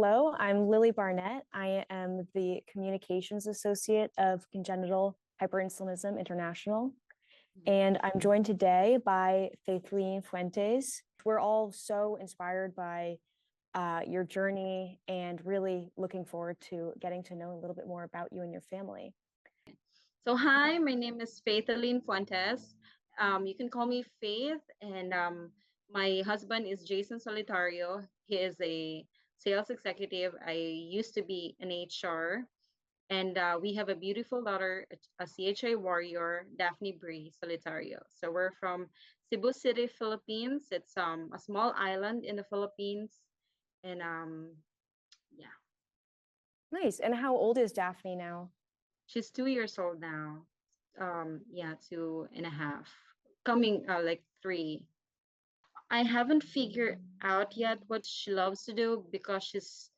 Hello, I'm Lily Barnett. I am the Communications Associate of Congenital Hyperinsulinism International, and I'm joined today by Faithelen Fuentes. We're all so inspired by your journey and really looking forward to getting to know a little bit more about you and your family. So hi, my name is Faithelen Fuentes. You can call me Faith, and my husband is Jason Solitario. He is a sales executive. I used to be an HR, and we have a beautiful daughter, a CHI warrior, Daphne Solitario. So we're from Cebu City, Philippines. It's a small island in the Philippines, and yeah, Nice. And how old is Daphne now? she's 2 years old now. Yeah, 2.5, coming like 3. I haven't figured out yet what she loves to do because she's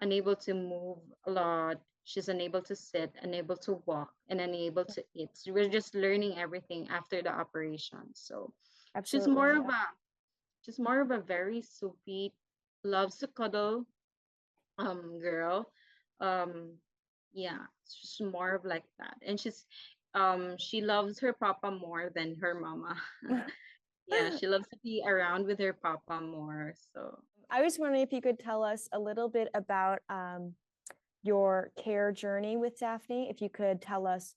unable to move a lot. She's unable to sit, unable to walk, and unable to eat. So we're just learning everything after the operation. So she's Absolutely. more of a she's more of a very sweet, loves to cuddle girl. Um yeah, she's more of like that. And she loves her papa more than her mama. Yeah, she loves to be around with her papa more. So I was wondering if you could tell us a little bit about your care journey with Daphne. If you could tell us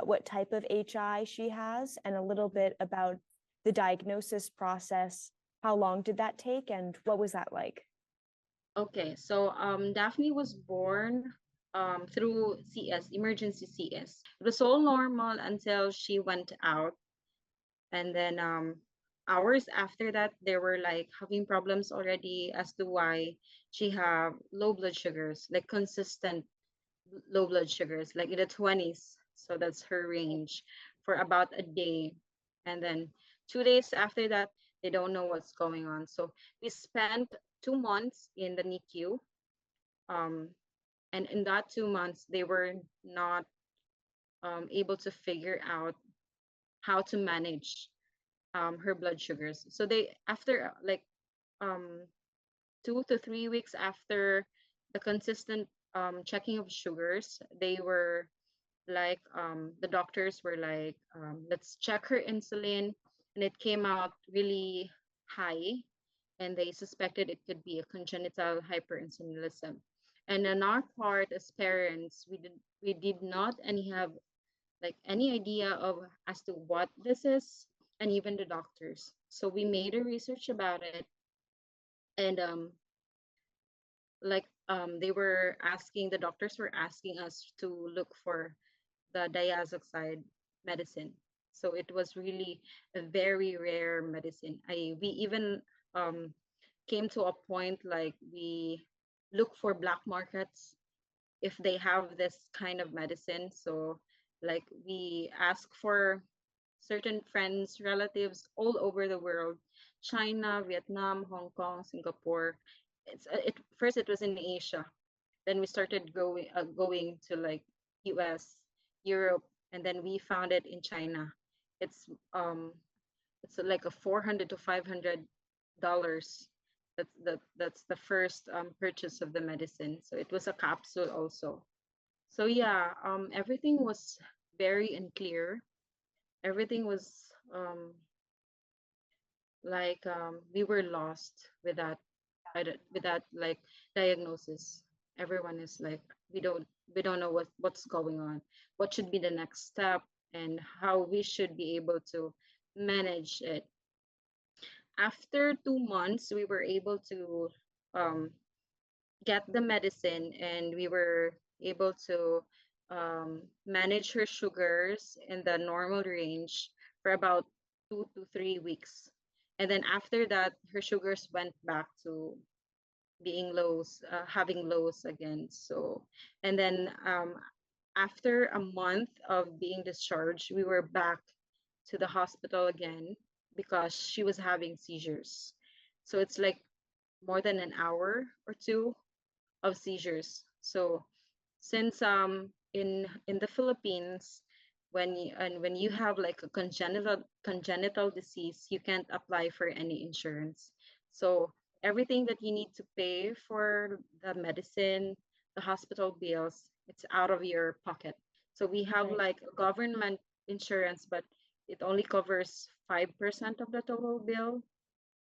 what type of HI she has and a little bit about the diagnosis process. How long did that take and what was that like? okay, so Daphne was born through CS, emergency CS. It was all normal until she went out, and then hours after that, they were like having problems already as to why she have low blood sugars, like consistent low blood sugars, like in the 20s. So that's her range for about a day, and then 2 days after that, they don't know what's going on. So we spent 2 months in the NICU. Um, and in that 2 months they were not able to figure out how to manage her blood sugars. So they, after like um, 2 to 3 weeks after the consistent checking of sugars, they were like the doctors were like, let's check her insulin, and it came out really high, and they suspected it could be a congenital hyperinsulinism. And on our part as parents, we did not any have like any idea of as to what this is, and even the doctors. So we made a research about it, and they were asking, the doctors were asking us to look for the diazoxide medicine. So it was really a very rare medicine. We even um, came to a point like we look for black markets if they have this kind of medicine. So like we ask for certain friends, relatives all over the world, China, Vietnam, Hong Kong, Singapore. It first it was in Asia. Then we started going to like US, Europe, and then we found it in China. It's um it's like a 400 to $500. That's the first purchase of the medicine. So it was a capsule also. So yeah, everything was very unclear. Everything was we were lost with that, with that like diagnosis. Everyone is like, we don't know what's going on, what should be the next step, and how we should be able to manage it. After 2 months, we were able to um, get the medicine, and we were able to manage her sugars in the normal range for about 2 to 3 weeks. And then after that, her sugars went back to being lows, having lows again. So, and then after a month of being discharged, we were back to the hospital again because she was having seizures. So it's like more than an hour or two of seizures. So since in the Philippines, when you have like a congenital disease, you can't apply for any insurance. So everything that you need to pay for the medicine, the hospital bills, it's out of your pocket. So we have Right. like a government insurance, but it only covers 5% of the total bill.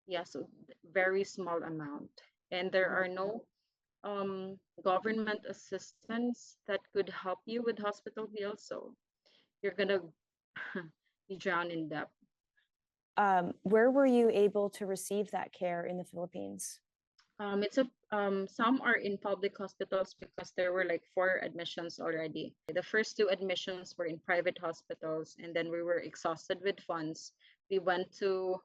Yeah, so very small amount. And there Mhm. are no government assistance that could help you with hospital bills. So you're gonna be drowned in debt. Where were you able to receive that care in the Philippines? It's a some are in public hospitals because there were like 4 admissions already. The first 2 admissions were in private hospitals, and then we were exhausted with funds. We went to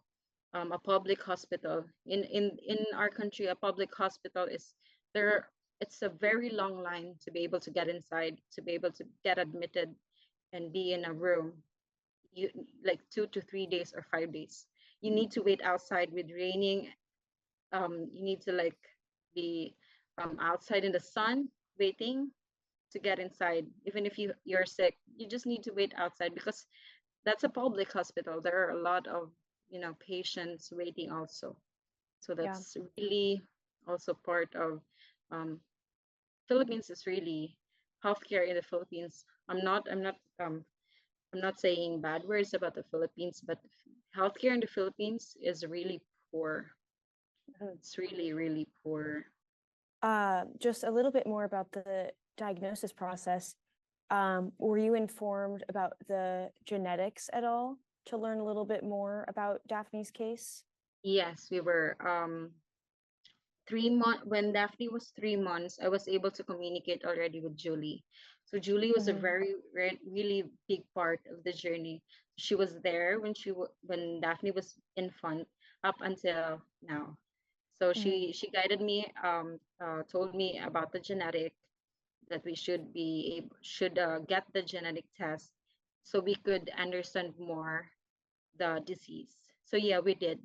a public hospital. In our country, a public hospital is there. It's a very long line to be able to get inside, to be able to get admitted and be in a room. You like 2 to 3 days or 5 days. You need to wait outside with raining. You need to like be outside in the sun waiting to get inside. Even if you're sick, you just need to wait outside because that's a public hospital. There are a lot of patients waiting also. So Yeah. that's really also part of um, Philippines is really healthcare in the Philippines. I'm not saying bad words about the Philippines, but healthcare in the Philippines is really poor. Mhm. It's really, really poor. Just a little bit more about the diagnosis process. Were you informed about the genetics at all to learn a little bit more about Daphne's case? Yes, we were 3 months when Daphne was 3 months. I was able to communicate already with Julie. So Julie was a Mhm. very, really big part of the journey. She was there when when Daphne was infant up until now. So Mhm. she guided me, told me about the genetic that we should get the genetic test so we could understand more the disease. So yeah, we did.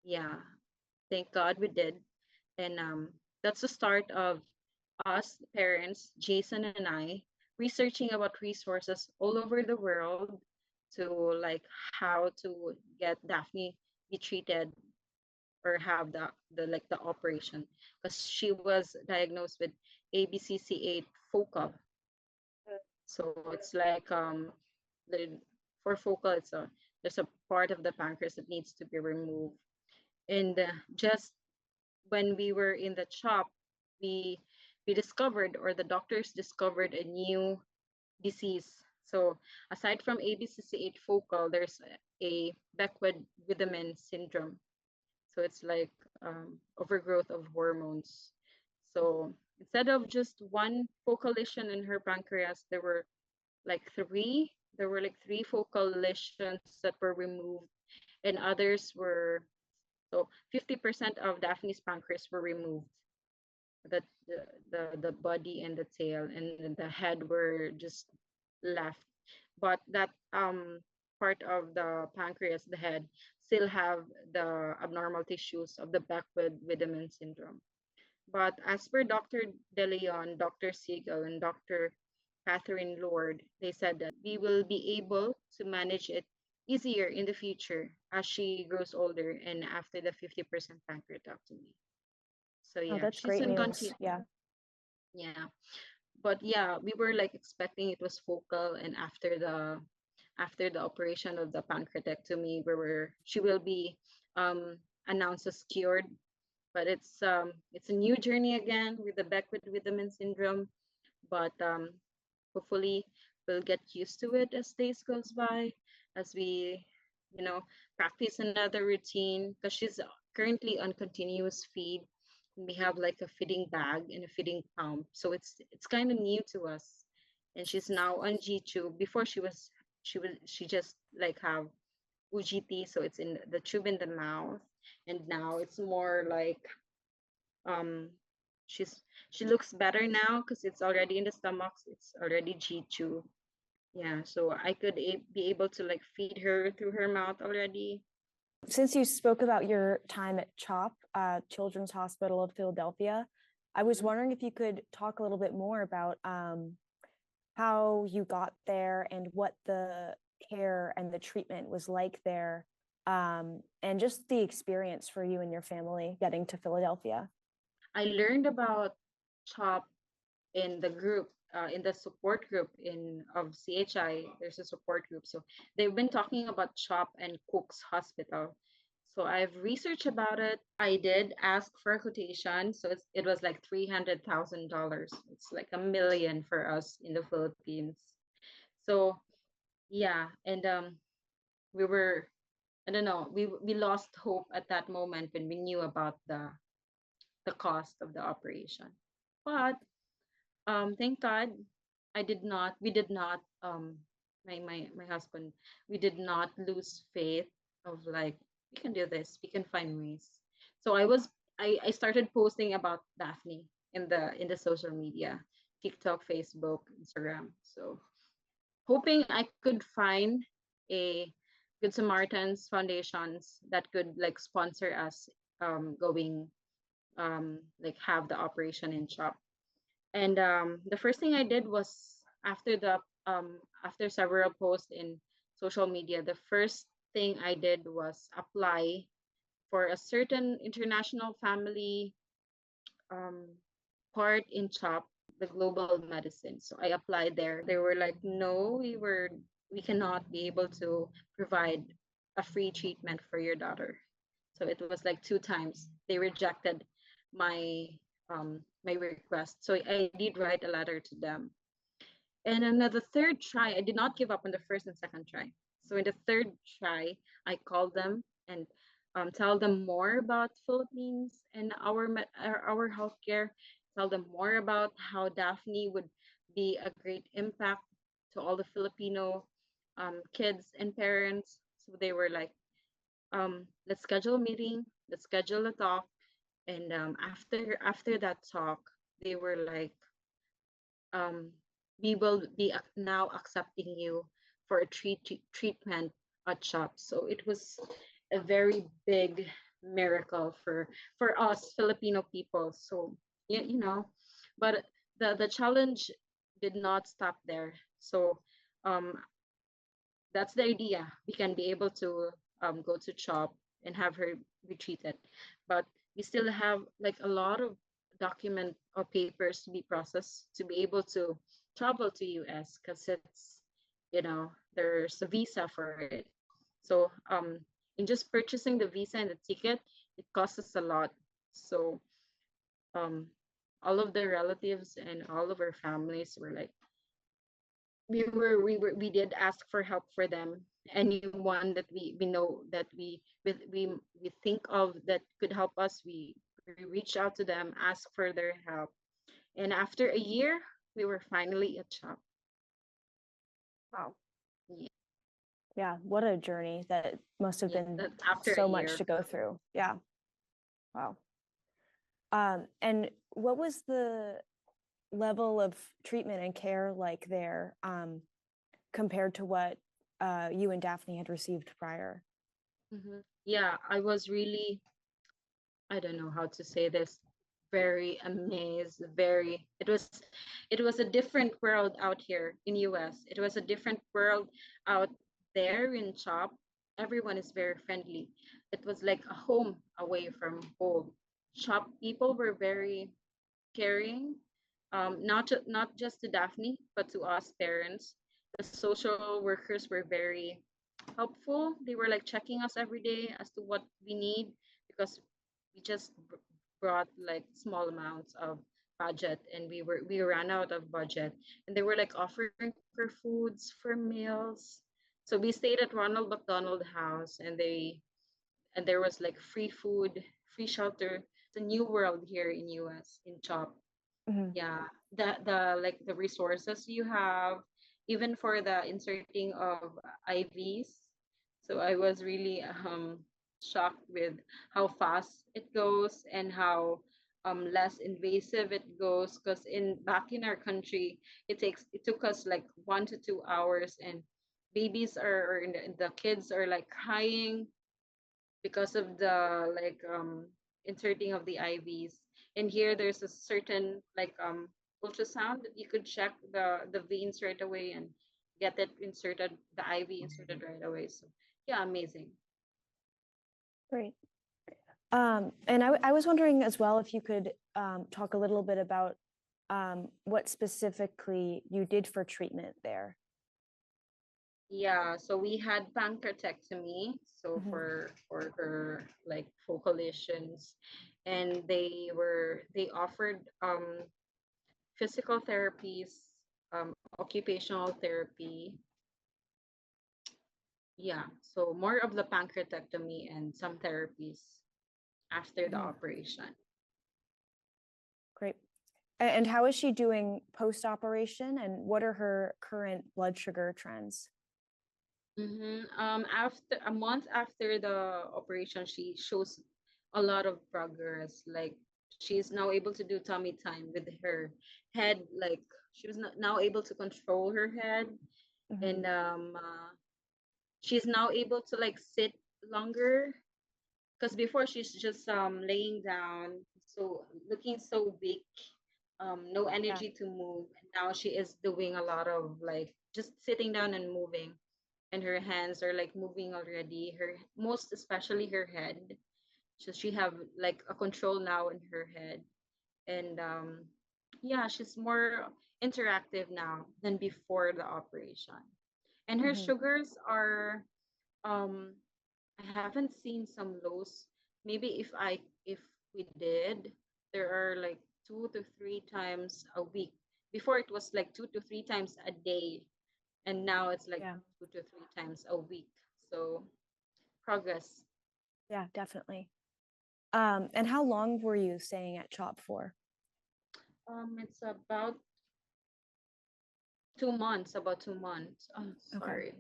Yeah, thank God we did. And that's the start of us parents, Jason and I, researching about resources all over the world to like how to get Daphne be treated or have the operation because she was diagnosed with ABCC8 focal. So it's like the for focal it's a there's a part of the pancreas that needs to be removed. And just when we were in the shop, we we discovered or the doctors discovered a new disease. So aside from ABCC8 focal, there's a backward Wiedemann syndrome. So it's like overgrowth of hormones. So instead of just one focal lesion in her pancreas, like three. There were like 3 focal lesions that were removed, and others were so 50% of Daphne's pancreas were removed. The, the body and the tail and the head were just left. But that part of the pancreas, the head, still have the abnormal tissues of the Beckwith Wiedemann syndrome. But as per Dr. De Leon, Dr. Siegel, and Dr. Catherine Lord, they said that we will be able to manage it easier in the future as she grows older and after the 50% pancreatectomy. So Oh, yeah, that's she's great in news. continue. Yeah. Yeah, but yeah, we were like expecting it was focal, and after the operation of the pancreatectomy, she will be um, announced as cured. But it's a new journey again with the Beckwith Wiedemann syndrome. But hopefully we'll get used to it as days goes by, as we you know practice another routine because she's currently on continuous feed. We have like a feeding bag and a feeding pump, so it's kind of new to us. And she's now on G tube. Before she just like have UGT, so it's in the tube in the mouth, and now it's more like um she's she looks better now because it's already in the stomach, it's already G2. Yeah, so I could be able to like feed her through her mouth already. Since you spoke about your time at CHOP, Children's Hospital of Philadelphia, I was Mhm. wondering if you could talk a little bit more about how you got there and what the care and the treatment was like there and just the experience for you and your family getting to Philadelphia. I learned about CHOP in the group, in the support group of CHI. There's a support group, so they've been talking about CHOP and Cook's Hospital. So I've researched about it. I did ask for a quotation, so it was like $300,000. It's like $1 million for us in the Philippines. So yeah, and we were, I don't know, we lost hope at that moment when we knew about the cost of the operation. But thank God, we did not, my husband, we did not lose faith of like, we can do this, we can find ways. So I started posting about Daphne in the social media, TikTok, Facebook, Instagram. So hoping I could find a Good Samaritans foundations that could like sponsor us going like have the operation in shop. And the first thing I did was after the after several posts in social media, the first thing I did was apply for a certain international family um, part in CHOP, the global medicine. So I applied there. They were like, no, we cannot be able to provide a free treatment for your daughter. So it was like two times they rejected my my request. So I did write a letter to them. And another third try, I did not give up on the first and second try. So in the third try, I called them and tell them more about Philippines and our healthcare. Tell them more about how Daphne would be a great impact to all the Filipino kids and parents. So they were like, let's schedule a meeting, let's schedule a talk. And after that talk, they were like, um, we will be now accepting you for a treatment at shop. So it was a very big miracle for us Filipino people. So you know, but the challenge did not stop there. So um, that's the idea. We can be able to go to shop and have her be treated, but we still have like a lot of document or papers to be processed to be able to travel to US because it's, you know, there's a visa for it. So in just purchasing the visa and the ticket, it costs us a lot. So um all of the relatives and all of our families were like, we did ask for help for them. Anyone that we know that we think of that could help us, we reach out to them, ask for their help. And after a year, we were finally at shop. Wow. Yeah, Yeah, what a journey that must have yeah, been that's after so a much year. to go through. Yeah. Wow. And what was the level of treatment and care like there, compared to what you and Daphne had received prior? Yeah, I was really, I don't know how to say this, very amazed, very, it was a different world out here in US. It was a different world out there in shop. Everyone is very friendly. It was like a home away from home. Shop people were very caring, not just to Daphne, but to us parents. The social workers were very helpful. They were like checking us every day as to what we need because we just brought like small amounts of budget and we ran out of budget, and they were like offering for foods for meals. So we stayed at Ronald McDonald House, and there was like free food, free shelter. It's a new world here in US in CHOP. Mhm. Yeah, the like the resources you have, even for the inserting of IVs. So I was really shocked with how fast it goes and how less invasive it goes, because in back in our country it took us like 1 to 2 hours, and babies are, or the kids are like crying because of the like inserting of the IVs. And here there's a certain like ultrasound that you could check the veins right away and get it inserted, the IV inserted right away. So yeah, amazing. Great. And I was wondering as well if you could talk a little bit about what specifically you did for treatment there. Yeah, so we had pancreatectomy, so Mhm. for her like focal lesions, and they offered physical therapies, occupational therapy. Yeah, so more of the pancreatectomy and some therapies after the Mhm. operation. Great. And how is she doing post-operation, and what are her current blood sugar trends? After a month after the operation, she shows a lot of progress. Like she's now able to do tummy time with her head. Like she was now able to control her head, Mhm. and she's now able to like sit longer. Because before she's just laying down, so looking so weak, no Yeah. energy to move. And now she is doing a lot of like just sitting down and moving, and her hands are like moving already, her most especially her head, so she have like a control now in her head. And yeah, she's more interactive now than before the operation. And her Mhm. sugars are um I haven't seen some lows. Maybe if we did, there are like 2 to 3 times a week. Before it was like 2 to 3 times a day, and now it's like Yeah. 2 to 3 times a week. So progress. Yeah, definitely. And how long were you staying at CHOP for? It's about 2 months. About 2 months. Oh, Okay. sorry.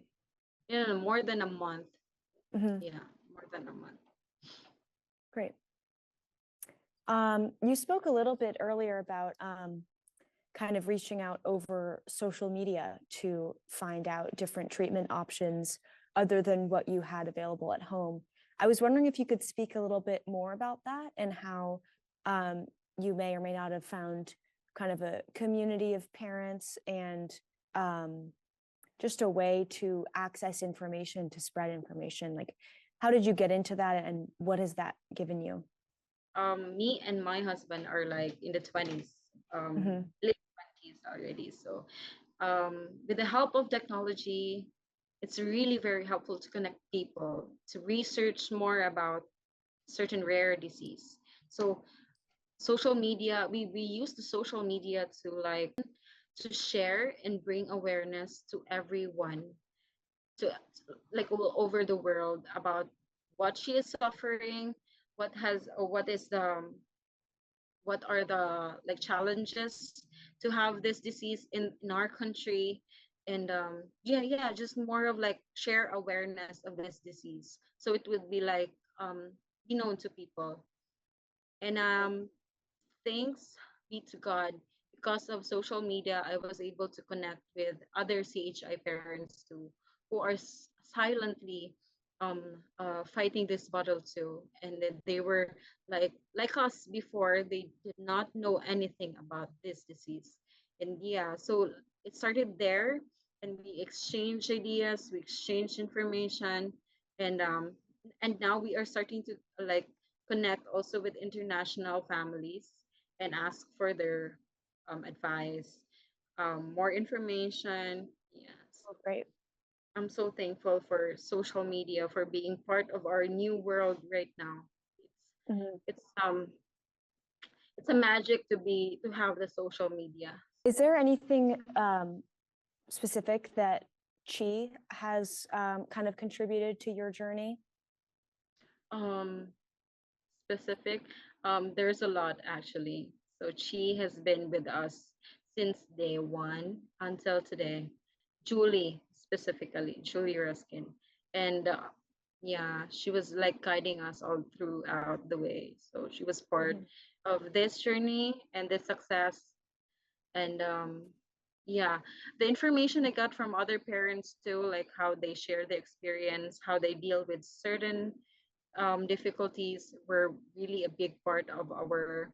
Yeah, no, more than a month. Mhm. Yeah, more than a month. Great. You spoke a little bit earlier about kind of reaching out over social media to find out different treatment options other than what you had available at home. I was wondering if you could speak a little bit more about that and how um, you may or may not have found kind of a community of parents and um, just a way to access information, to spread information. Like, how did you get into that and what has that given you? Me and my husband are like in the 20s, Hmm. late 20s already. So with the help of technology, it's really very helpful to connect people, to research more about certain rare disease. So social media, we use the social media to like to share and bring awareness to everyone, to like all over the world about what she is suffering, what has or what are the like challenges to have this disease in our country. And yeah, just more of like share awareness of this disease, so it would be like be known to people. And thanks be to God, because of social media, I was able to connect with other CHI parents too, who are silently fighting this battle too. And that they were like us before, they did not know anything about this disease. And yeah, so it started there, and we exchanged ideas, we exchanged information, and now we are starting to like connect also with international families and ask for their advice, more information. Yes, Oh, great. I'm so thankful for social media for being part of our new world right now. Mhm. It's it's a magic to have the social media. Is there anything specific that Chi has kind of contributed to your journey? Um, Specific, there's a lot actually. So she has been with us since day one until today. Julie, specifically, Julie Ruskin. And yeah, she was like guiding us all throughout the way. So she was part Mhm. of this journey and this success. And yeah, the information I got from other parents too, like how they share the experience, how they deal with certain difficulties, were really a big part of our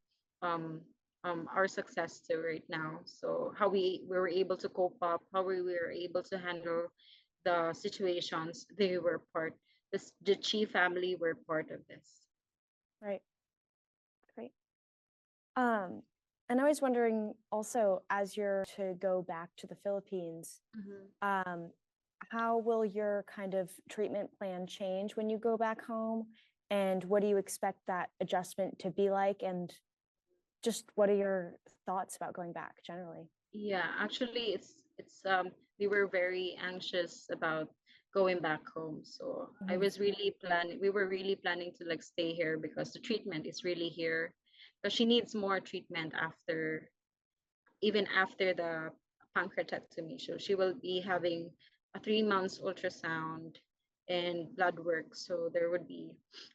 success too right now. So how we were able to cope up, how we were able to handle the situations they were part. the Chi family were part of this. Right. Great. And I was wondering also, as you're to go back to the Philippines, how will your kind of treatment plan change when you go back home? And what do you expect that adjustment to be like? And just what are your thoughts about going back generally? Yeah, actually, it's we were very anxious about going back home. So I was really planning. We were really planning to like stay here because the treatment is really here. Because she needs more treatment after, even after the pancreatectomy. So she will be having a 3 months ultrasound and blood work. So there would be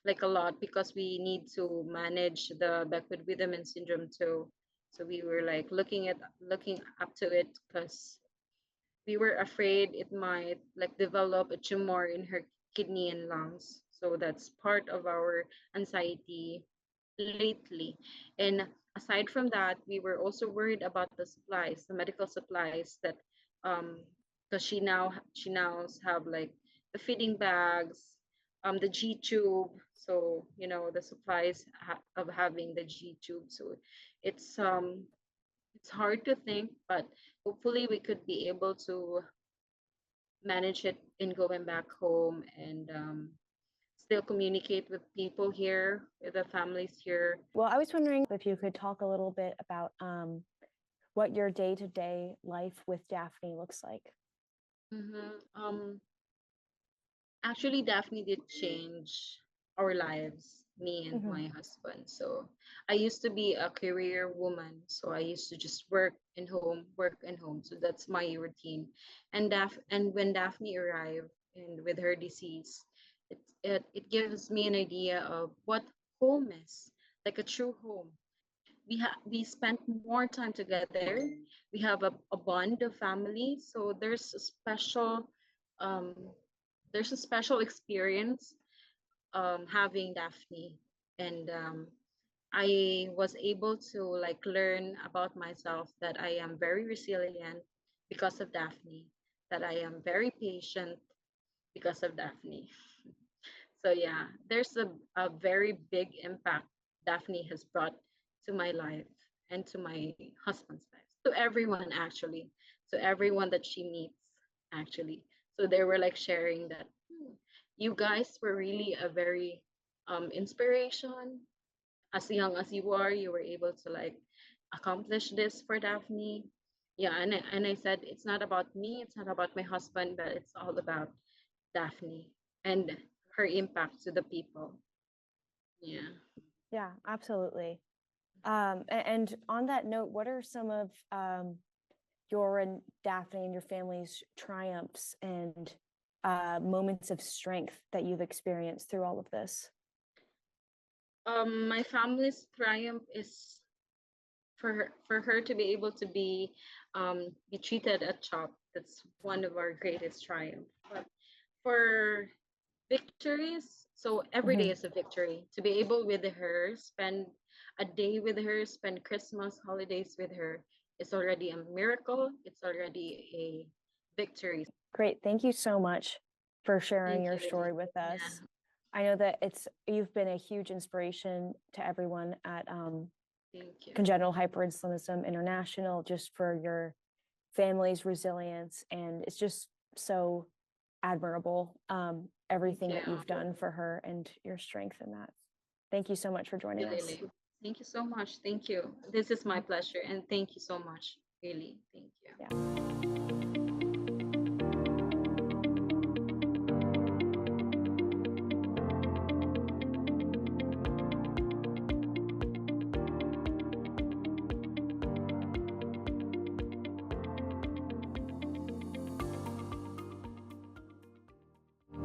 like a lot because we need to manage the Beckwith-Wiedemann syndrome too. So we were like looking up to it because we were afraid it might like develop a tumor in her kidney and lungs. So that's part of our anxiety lately. And aside from that, we were also worried about the supplies, the medical supplies that because she now have like the feeding bags, the G tube. So the supplies of having the G tube. So it's um it's hard to think, but hopefully we could be able to manage it in going back home and still communicate with people here, with the families here. Well, I was wondering if you could talk a little bit about what your day-to-day life with Daphne looks like. Actually, Daphne did change our lives, me and my husband. So I used to be a career woman. So I used to just work and home, work and home. So that's my routine. And when Daphne arrived and with her disease, it gives me an idea of what home is, like a true home. We spent more time together. We have a bond of family. So um there's a special experience having Daphne, and I was able to like learn about myself that I am very resilient because of Daphne, that I am very patient because of Daphne. So yeah, there's a very big impact Daphne has brought to my life and to my husband's life, to everyone actually, to everyone that she meets actually. So they were like sharing that you guys were really a very inspiration. As young as you were able to like accomplish this for Daphne. Yeah, and I said it's not about me, it's not about my husband, but it's all about Daphne and her impact to the people. Yeah. Yeah, absolutely. And on that note, what are some of your and Daphne and your family's triumphs and moments of strength that you've experienced through all of this? My family's triumph is for her to be able to be treated at CHOP. That's one of our greatest triumph. But for victories, so every day is a victory. To be able with her, spend a day with her, spend Christmas holidays with her is already a miracle. It's already a victory. Great. Thank you so much for sharing Thank your you. story with us. Yeah. I know that you've been a huge inspiration to everyone at Thank you. Congenital Hyperinsulinism International, just for your family's resilience. And it's just so admirable, everything that you've done for her and your strength in that. Thank you so much for joining us. Thank you so much. Thank you. This is my pleasure. And thank you so much. Really. Thank you. Yeah.